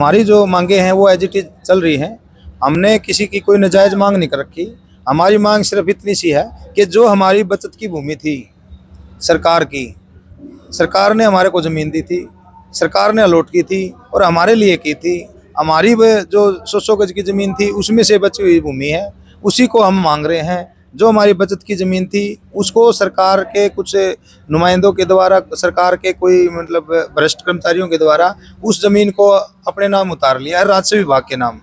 हमारी जो मांगे हैं वो एज इट इज चल रही हैं। हमने किसी की कोई नाजायज मांग नहीं कर रखी। हमारी मांग सिर्फ इतनी सी है कि जो हमारी बचत की भूमि थी सरकार की, सरकार ने हमारे को ज़मीन दी थी, सरकार ने अलॉट की थी और हमारे लिए की थी। हमारी जो 100 गज की ज़मीन थी उसमें से बची हुई भूमि है, उसी को हम मांग रहे हैं। जो हमारी बचत की ज़मीन थी उसको सरकार के कुछ नुमाइंदों के द्वारा, सरकार के कोई मतलब भ्रष्ट कर्मचारियों के द्वारा उस ज़मीन को अपने नाम उतार लिया है, राजस्व विभाग के नाम।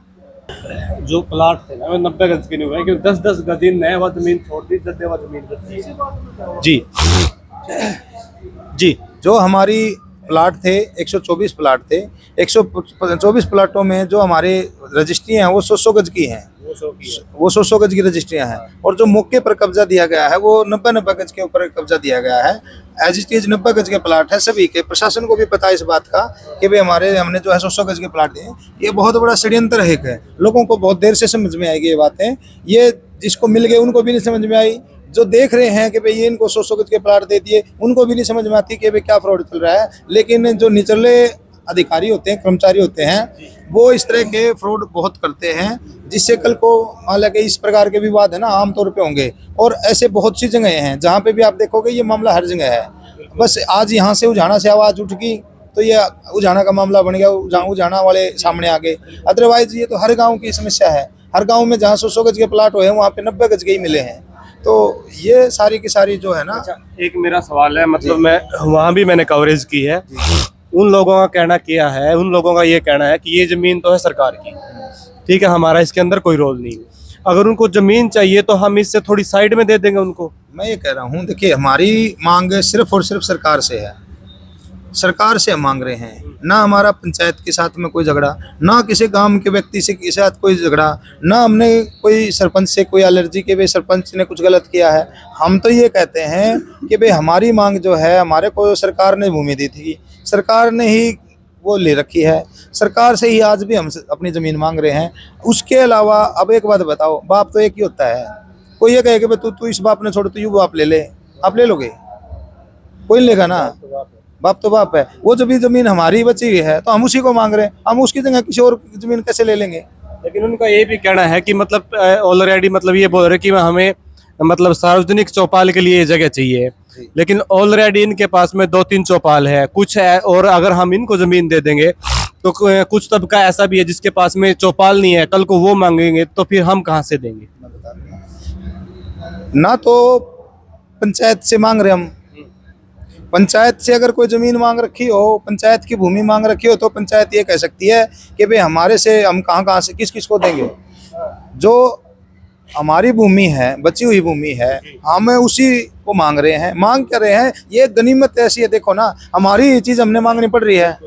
जो प्लाट थे ना वो 90 गज के नहीं हुए, क्योंकि 10-10 गज ने वह जमीन छोड़ दी, जब वह जमीन बची। जी जी, जो हमारी प्लाट थे 124 प्लाट थे। 124 प्लाटों में जो हमारे रजिस्ट्रियाँ हैं वो 100 गज की हैं, वो 100 गज की रजिस्ट्रियाँ हैं। और जो मौके पर कब्जा दिया गया है वो 90 गज के ऊपर कब्जा दिया गया है। एज इट इज 90 गज के प्लाट है। सभी के प्रशासन को भी पता है इस बात का कि भाई हमने जो है 100 गज के प्लाट दिए। ये बहुत बड़ा षड्यंत्र है। लोगों को बहुत देर से समझ में आएगी ये बातें। ये जिसको मिल गए उनको भी नहीं समझ में आई। जो देख रहे हैं कि भाई ये इनको 100 गज के प्लाट दे दिए, उनको भी नहीं समझ में आती कि भाई क्या फ्रॉड चल रहा है। लेकिन जो निचले अधिकारी होते हैं, कर्मचारी होते हैं, वो इस तरह के फ्रॉड बहुत करते हैं, जिससे कल को हालांकि इस प्रकार के विवाद है ना आमतौर पे होंगे। और ऐसे बहुत सी जगह हैं जहाँ पे भी आप देखोगे ये मामला हर जगह है। बस आज यहाँ से उजाना से आवाज़ उठ गई तो ये उजाना का मामला बन गया, उजाना वाले सामने आ गए। अदरवाइज ये तो हर गाँव की समस्या है। हर गाँव में जहाँ 100 गज के प्लाट हुए हैं वहाँ पे 90 गज के ही मिले हैं। तो ये सारी की सारी जो है ना। अच्छा, एक मेरा सवाल है, मतलब मैं वहाँ भी मैंने कवरेज की है। उन लोगों का कहना किया है, उन लोगों का ये कहना है कि ये जमीन तो है सरकार की, ठीक है, हमारा इसके अंदर कोई रोल नहीं है। अगर उनको जमीन चाहिए तो हम इससे थोड़ी साइड में दे देंगे उनको। मैं ये कह रहा हूँ, देखिए हमारी मांग सिर्फ और सिर्फ सरकार से है। सरकार से हम मांग रहे हैं, ना हमारा पंचायत के साथ में कोई झगड़ा, ना किसी गांव के व्यक्ति से के साथ कोई झगड़ा, ना हमने कोई सरपंच से कोई एलर्जी के भाई सरपंच ने कुछ गलत किया है। हम तो ये कहते हैं कि भाई हमारी मांग जो है, हमारे को सरकार ने भूमि दी थी, सरकार ने ही वो ले रखी है, सरकार से ही आज भी हम अपनी ज़मीन मांग रहे हैं। उसके अलावा अब एक बात बताओ, बाप तो एक ही होता है। कोई ये कहे कि भाई तू इस बाप ने छोड़, तू यू बाप ले ले, आप ले लोगे? कोई नहीं लेगा ना। बाप तो बाप है। वो जो भी जमीन हमारी बची हुई है तो हम उसी को मांग रहे हैं। हम उसकी जगह किसी और की जमीन कैसे ले लेंगे? लेकिन उनका ये भी कहना है कि मतलब ऑलरेडी मतलब ये बोल रहे कि हमें मतलब सार्वजनिक चौपाल के लिए ये जगह चाहिए, लेकिन ऑलरेडी इनके पास में 2-3 चौपाल है, कुछ है। और अगर हम इनको जमीन दे देंगे तो कुछ तबका ऐसा भी है जिसके पास में चौपाल नहीं है, कल को वो मांगेंगे तो फिर हम कहाँ से देंगे? ना तो पंचायत से मांग रहे हम। पंचायत से अगर कोई ज़मीन मांग रखी हो, पंचायत की भूमि मांग रखी हो, तो पंचायत ये कह सकती है कि भाई हमारे से हम कहाँ से किस को देंगे। जो हमारी भूमि है, बची हुई भूमि है, हमें उसी को मांग रहे हैं। मांग कर रहे हैं, ये गनीमत ऐसी है। देखो ना, हमारी ये चीज़ हमने मांगनी पड़ रही है,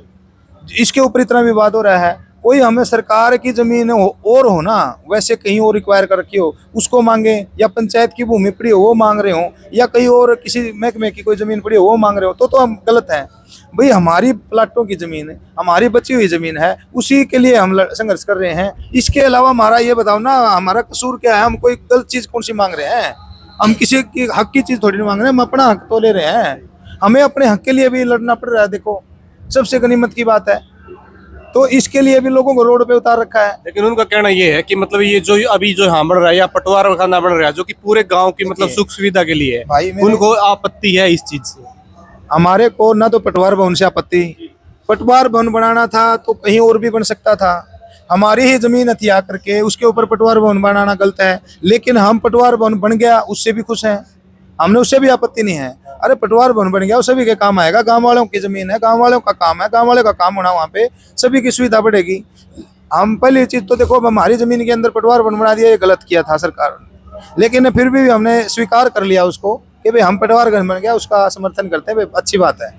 इसके ऊपर इतना विवाद हो रहा है। कोई हमें सरकार की ज़मीन और हो ना, वैसे कहीं और रिक्वायर कर रखी हो उसको मांगे, या पंचायत की भूमि पड़ी हो वो मांग रहे हो, या कहीं और किसी महकमे की कोई ज़मीन पड़ी हो वो मांग रहे हो, तो हम गलत हैं। भाई हमारी प्लाटों की ज़मीन है, हमारी बची हुई ज़मीन है, उसी के लिए हम संघर्ष कर रहे हैं। इसके अलावा हमारा ये बताओ ना, हमारा कसूर क्या है? हम कोई गलत चीज़ कौन सी मांग रहे हैं? हम किसी की हक की चीज़ थोड़ी नहीं मांग रहे हैं, हम अपना हक तो ले रहे हैं। हमें अपने हक के लिए भी लड़ना पड़ रहा है। देखो, सबसे गनीमत की बात है। तो इसके लिए भी लोगों को रोड पे उतार रखा है। लेकिन उनका कहना ये है कि मतलब ये जो अभी जो यहाँ बन रहा है या पटवार खाना बन रहा है, जो कि पूरे गांव की मतलब सुख सुविधा के लिए है, उनको आपत्ति है इस चीज से। हमारे को ना तो पटवार भवन से आपत्ति, पटवार भवन बनाना था तो कहीं और भी बन सकता था। हमारी ही जमीन हथिया करके उसके ऊपर पटवार भवन बनाना गलत है। लेकिन हम पटवार भवन बन गया उससे भी खुश हैं, हमने उससे भी आपत्ति नहीं है। अरे पटवार भवन बन गया, वो सभी के काम आएगा। गांव वालों की जमीन है, गांव वालों का काम है, गांव वाले का काम होना, वहाँ पे सभी की सुविधा बढ़ेगी। हम पहली चीज तो देखो, हमारी जमीन के अंदर पटवार भवन बना दिया, ये गलत किया था सरकार ने। लेकिन फिर भी हमने स्वीकार कर लिया उसको कि भाई हम पटवार भवन बन गया, उसका समर्थन करते हैं। भाई अच्छी बात है,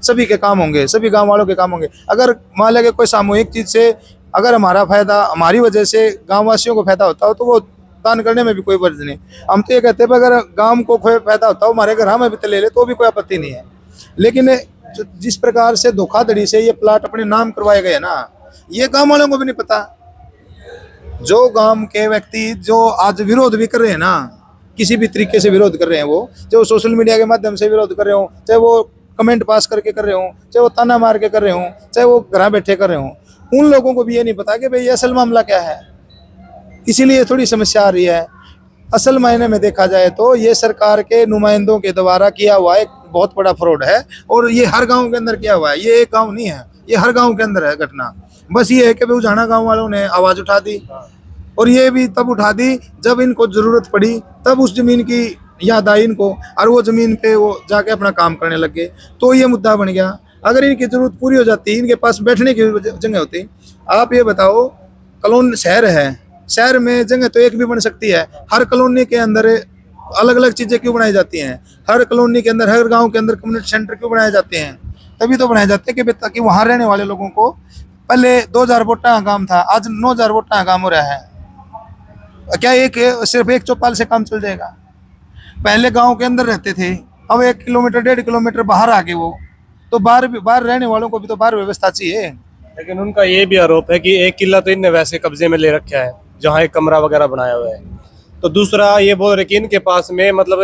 सभी के काम होंगे, सभी गाँव वालों के काम होंगे। अगर मान लगे कोई सामूहिक चीज से अगर हमारा फायदा, हमारी वजह से गाँव वासियों को फायदा होता हो तो वो दान करने में भी कोई वर्ज नहीं। हम तो ये कहते हैं अगर गांव को कोई फायदा होता हो, हमारे घर हमें भी तो ले ले तो भी कोई आपत्ति नहीं है। लेकिन जिस प्रकार से धोखाधड़ी से ये प्लाट अपने नाम करवाए गए ना, ये गांव वालों को भी नहीं पता। जो गांव के व्यक्ति जो आज विरोध भी कर रहे हैं ना, किसी भी तरीके से विरोध कर रहे हैं, वो चाहे वो सोशल मीडिया के माध्यम से विरोध कर रहे हो, चाहे वो कमेंट पास करके कर रहे हो, चाहे वो ताना मार के कर रहे हो, चाहे वो घर बैठे कर रहे हो, उन लोगों को भी ये नहीं पता कि भाई असल मामला क्या है, इसीलिए थोड़ी समस्या आ रही है। असल मायने में देखा जाए तो ये सरकार के नुमाइंदों के द्वारा किया हुआ एक बहुत बड़ा फ्रॉड है, और ये हर गांव के अंदर किया हुआ है। ये एक गांव नहीं है, ये हर गांव के अंदर है घटना। बस ये है कि भाई उजाना गांव वालों ने आवाज उठा दी, और ये भी तब उठा दी जब इनको जरूरत पड़ी, तब उस जमीन की याद आई इनको, और वो जमीन पे वो जाके अपना काम करने लग गए। तो ये मुद्दा बन गया। अगर इनकी जरूरत पूरी हो जाती, इनके पास बैठने की जगह होती। आप ये बताओ, कॉलोनी शहर है, शहर में जगह तो एक भी बन सकती है, हर कॉलोनी के अंदर अलग अलग चीजें क्यों बनाई जाती हैं? हर कॉलोनी के अंदर, हर गांव के अंदर कम्युनिटी सेंटर क्यों बनाए जाते हैं? तभी तो बनाए जाते हैं कि ताकि वहां रहने वाले लोगों को, पहले 2000 वोटा काम था, आज 9000 वोटा काम हो रहा है। क्या एक सिर्फ एक चौपाल से काम चल जाएगा? पहले गांव के अंदर रहते थे, अब 1 किलोमीटर 1.5 किलोमीटर बाहर आ गए वो, तो बाहर रहने वालों को भी तो बाहर व्यवस्था चाहिए। लेकिन उनका ये भी आरोप है कि एक किला तो इनने वैसे कब्जे में ले रखा है, जहाँ एक कमरा वगैरह बनाया हुआ है। तो दूसरा ये बोल रहे कि इनके पास में मतलब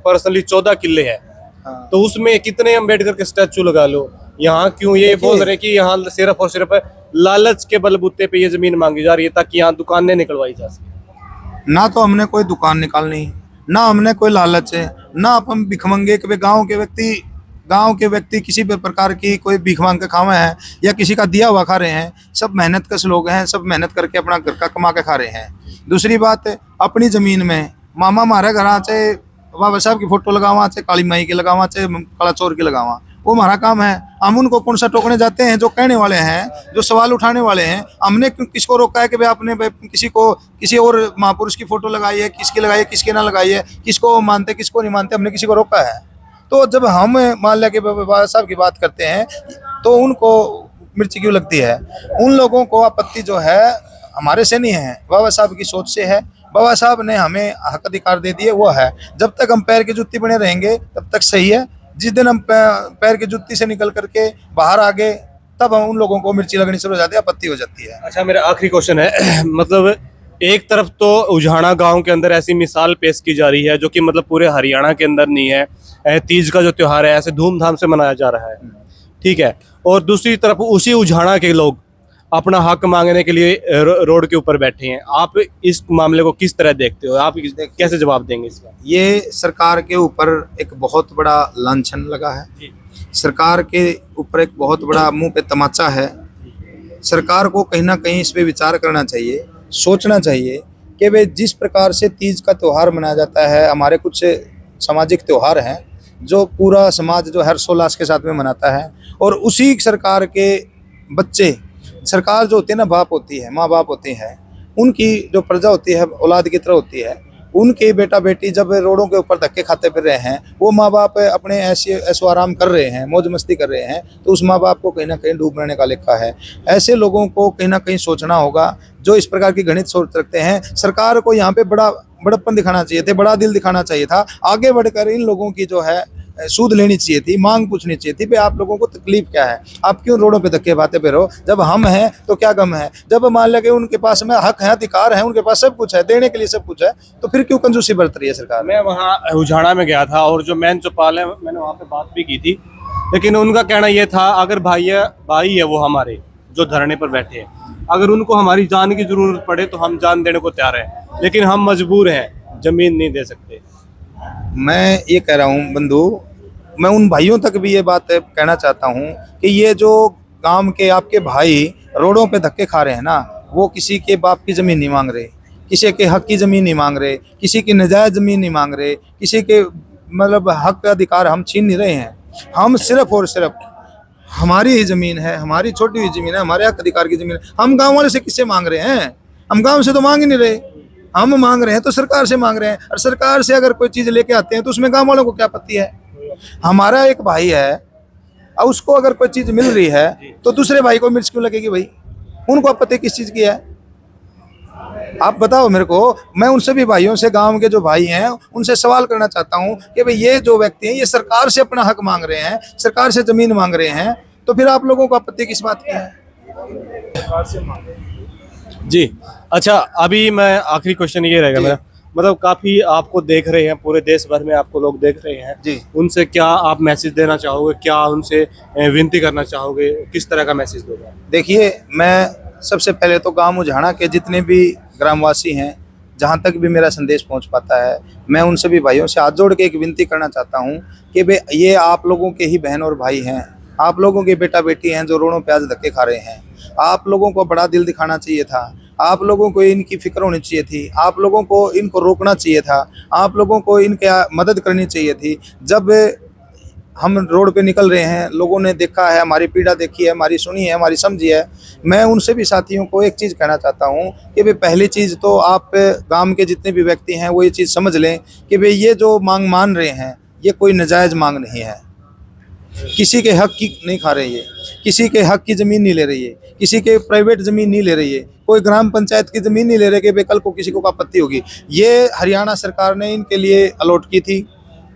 पर्सनली 14 किले हैं। हाँ। तो उसमें कितने अम्बेडकर के स्टैचू लगा लो, यहाँ क्यों ये बोल रहे कि यहाँ सिर्फ और सिर्फ लालच के बलबूते पे ये जमीन मांगी जा रही है ताकि यहाँ दुकानें निकलवाई जा सके। ना तो हमने कोई दुकान निकालनी, ना हमने कोई लालच है, ना अपन भिखमंगे के गांव के व्यक्ति किसी भी प्रकार की कोई भीख मांग के खावे हैं या किसी का दिया हुआ खा रहे हैं। सब मेहनत कश लोग हैं, सब मेहनत करके अपना घर का कमा के खा रहे हैं। दूसरी बात, अपनी जमीन में मामा हमारे घर चाहे बाबा साहब की फोटो लगावा, चाहे काली माई की लगावा, चाहे काला चोर की लगावा, वो हमारा काम है। हम उनको कौन सा टोकने जाते हैं? जो कहने वाले हैं, जो सवाल उठाने वाले हैं। हमने किसको रोका है कि भाई आपने किसी और महापुरुष की फोटो लगाई है, किसकी लगाई है, किसकी ना लगाई है, किसको मानते किसको नहीं मानते, हमने किसी को रोका है? तो जब हम मान लिया कि बाबा साहब की बात करते हैं तो उनको मिर्ची क्यों लगती है? उन लोगों को आपत्ति जो है हमारे से नहीं है, बाबा साहब की सोच से है। बाबा साहब ने हमें हक अधिकार दे दिए, वो है। जब तक हम पैर की जुत्ती बने रहेंगे तब तक सही है। जिस दिन हम पैर की जुत्ती से निकल करके बाहर आ गए, तब हम उन लोगों को मिर्ची लगनी शुरू हो जाती है, आपत्ति हो जाती है। अच्छा, मेरा आखिरी क्वेश्चन है मतलब एक तरफ तो उजाना गांव के अंदर ऐसी मिसाल पेश की जा रही है जो कि मतलब पूरे हरियाणा के अंदर नहीं है। तीज का जो त्योहार है ऐसे धूमधाम से मनाया जा रहा है, ठीक है। और दूसरी तरफ उसी उजाना के लोग अपना हक मांगने के लिए रोड के ऊपर बैठे हैं। आप इस मामले को किस तरह देखते हो? आप कैसे जवाब देंगे इसका? ये सरकार के ऊपर एक बहुत बड़ा लांछन लगा है, सरकार के ऊपर एक बहुत बड़ा मुंह पे तमाचा है। सरकार को कहीं ना कहीं इस पे विचार करना चाहिए, सोचना चाहिए कि वे जिस प्रकार से तीज का त्यौहार मनाया जाता है, हमारे कुछ सामाजिक त्यौहार हैं जो पूरा समाज जो हर्षोल्लास के साथ में मनाता है, और उसी सरकार के बच्चे, सरकार जो होती है ना, बाप होती है, माँ बाप होती है, उनकी जो प्रजा होती है औलाद की तरह होती है, उनके बेटा बेटी जब रोडों के ऊपर धक्के खाते फिर रहे हैं, वो माँ बाप अपने ऐशो आराम कर रहे हैं, मौज मस्ती कर रहे हैं, तो उस माँ बाप को कहीं ना कहीं डूब रहने का लेखा है। ऐसे लोगों को कहीं ना कहीं सोचना होगा जो इस प्रकार की घृणित सोच रखते हैं। सरकार को यहाँ पे बड़प्पन दिखाना चाहिए थे, बड़ा दिल दिखाना चाहिए था। आगे बढ़कर इन लोगों की जो है सूद लेनी चाहिए थी, मांग पूछनी चाहिए थी, भाई आप लोगों को तकलीफ क्या है, आप क्यों रोडों पे धक्के खाते पे रहो? जब हम हैं तो क्या गम है? जब मान लगे उनके पास में हक है, अधिकार है, उनके पास सब कुछ है, देने के लिए सब कुछ है, तो फिर क्यों कंजूसी बरत रही है सरकार? मैं वहाँ उजाना में गया था और जो मैन चौपाल है मैंने वहाँ पे बात भी की थी, लेकिन उनका कहना ये था अगर भाई है वो हमारे जो धरने पर बैठे हैं, अगर उनको हमारी जान की जरूरत पड़े तो हम जान देने को तैयार हैं, लेकिन हम मजबूर हैं, जमीन नहीं दे सकते। मैं ये कह रहा हूँ बंधु, मैं उन भाइयों तक भी ये बात कहना चाहता हूँ कि ये जो गांव के आपके भाई रोडों पे धक्के खा रहे हैं ना, वो किसी के बाप की ज़मीन नहीं मांग रहे, किसी के हक की ज़मीन नहीं मांग रहे, किसी की नजायज़ ज़मीन नहीं मांग रहे, किसी के मतलब हक का अधिकार हम छीन नहीं रहे हैं। हम सिर्फ और सिर्फ हमारी ही ज़मीन है, हमारी छोटी हुई ज़मीन है, हमारे हक अधिकार की ज़मीन है। हम गाँव वाले से किससे मांग रहे हैं? हम गाँव से तो मांग ही नहीं रहे, हम मांग रहे हैं तो सरकार से मांग रहे हैं। और सरकार से अगर कोई चीज़ लेके आते हैं तो उसमें गाँव वालों को क्या आपत्ति है? हमारा एक भाई है, अब उसको अगर कोई चीज मिल रही है तो दूसरे भाई को मिर्च क्यों लगेगी भाई? उनको आपत्ति किस चीज की है? आप बताओ मेरे को। मैं उन सभी भाइयों से, गांव के जो भाई हैं, उनसे सवाल करना चाहता हूं कि भाई ये जो व्यक्ति हैं ये सरकार से अपना हक मांग रहे हैं, सरकार से जमीन मांग रहे हैं, तो फिर आप लोगों को आपत्ति किस बात की है? जी अच्छा, अभी मैं आखिरी क्वेश्चन ये रहेगा मेरा, मतलब काफी आपको देख रहे हैं, पूरे देश भर में आपको लोग देख रहे हैं जी। उनसे क्या आप मैसेज देना चाहोगे, क्या उनसे विनती करना चाहोगे, किस तरह का मैसेज दोगे? देखिए, मैं सबसे पहले तो गांव उझाना के जितने भी ग्रामवासी हैं, जहां तक भी मेरा संदेश पहुंच पाता है, मैं उन सभी भाइयों से हाथ जोड़ के एक विनती करना चाहता हूं कि वे ये आप लोगों के ही बहन और भाई हैं, आप लोगों के बेटा बेटी हैं जो रोड़ों पे आज धक्के खा रहे हैं। आप लोगों को बड़ा दिल दिखाना चाहिए था, आप लोगों को इनकी फिक्र होनी चाहिए थी, आप लोगों को इनको रोकना चाहिए था, आप लोगों को इनके मदद करनी चाहिए थी। जब हम रोड पे निकल रहे हैं, लोगों ने देखा है, हमारी पीड़ा देखी है, हमारी सुनी है, हमारी समझी है। मैं उनसे भी साथियों को एक चीज़ कहना चाहता हूँ कि भाई पहली चीज़ तो आप गांव के जितने भी व्यक्ति हैं वो ये चीज़ समझ लें कि भाई ये जो मांग मान रहे हैं ये कोई नाजायज़ मांग नहीं है। किसी के हक की नहीं खा रही है, किसी के हक की ज़मीन नहीं ले रही है, किसी के प्राइवेट ज़मीन नहीं ले रही है, कोई ग्राम पंचायत की ज़मीन नहीं ले रहे कि भाई कल को किसी को आपत्ति होगी। ये हरियाणा सरकार ने इनके लिए अलॉट की थी,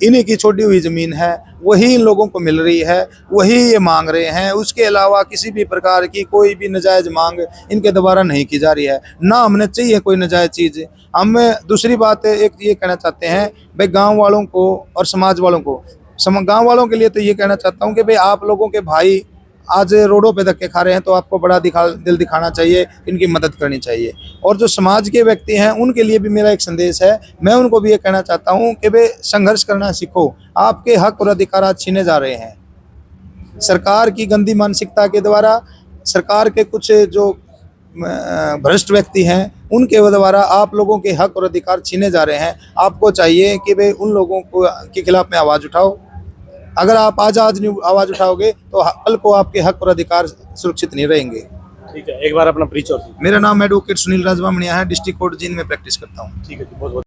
इन्हीं की छोड़ी हुई ज़मीन है, वही इन लोगों को मिल रही है, वही ये मांग रहे हैं। उसके अलावा किसी भी प्रकार की कोई भी नाजायज़ मांग इनके द्वारा नहीं की जा रही है, ना हमने चाहिए कोई नाजायज़ चीज़। हम दूसरी बात एक ये कहना चाहते हैं भाई गांव वालों को और समाज वालों को, गांव वालों के लिए तो ये कहना चाहता हूँ कि भाई आप लोगों के भाई आज रोडों पे धक्के खा रहे हैं तो आपको बड़ा दिल दिखाना चाहिए, इनकी मदद करनी चाहिए। और जो समाज के व्यक्ति हैं उनके लिए भी मेरा एक संदेश है, मैं उनको भी ये कहना चाहता हूँ कि वे संघर्ष करना सीखो, आपके हक और अधिकार आज छीने जा रहे हैं। सरकार की गंदी मानसिकता के द्वारा, सरकार के कुछ जो भ्रष्ट व्यक्ति हैं उनके द्वारा आप लोगों के हक और अधिकार छीने जा रहे हैं। आपको चाहिए कि वे उन लोगों को के खिलाफ में आवाज़ उठाओ। अगर आप आज नहीं आवाज़ उठाओगे तो कल को आपके हक और अधिकार सुरक्षित नहीं रहेंगे। ठीक है, एक बार अपना परिचय। मेरा नाम एडवोकेट सुनील राजवामणिया है, डिस्ट्रिक्ट कोर्ट जींद में प्रैक्टिस करता हूँ। ठीक है, बहुत बहुत